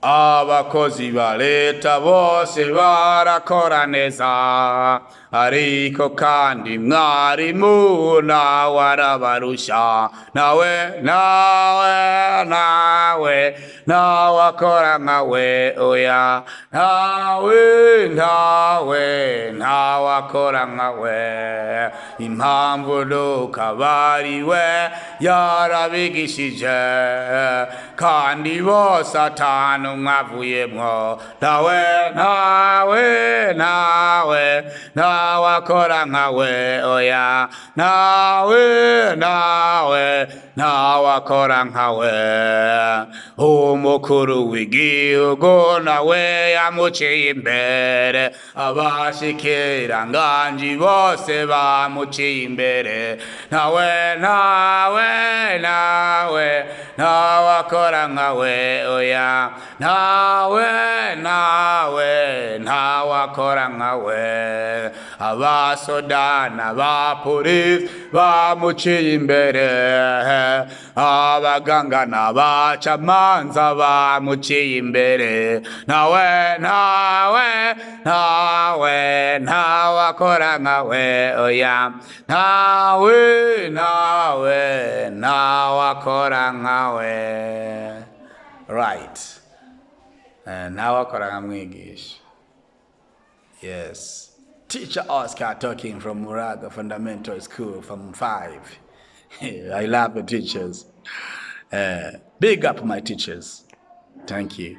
abakozi ba leta bose barakora neza, ariko kandi mwarimu nawe arabarusha. nawe akora nkawe, oya nawe akora nkawe. Impamvu nuko bariwe yarabigishije, kandi bose atanu mwavuyemwo. nawe akora nkawe, oya nawe akora nkawe. Umukuru w'igihugu nawe yamuciye imbere, abashikiranganji bose bamuciye imbere. nawe akora nkawe, oya nawe akora nkawe. Abasoda n'abapolisi bamuciye imbere, abaganga n'abacamanza bamuciye imbere. nawe akora nkawe, oya nawe akora nkawe. Right. Nawe akora nkamwigisha. Yes. Teacher Oscar talking from Muraga Fundamental School from 5. I love the teachers. Big up my teachers. Thank you.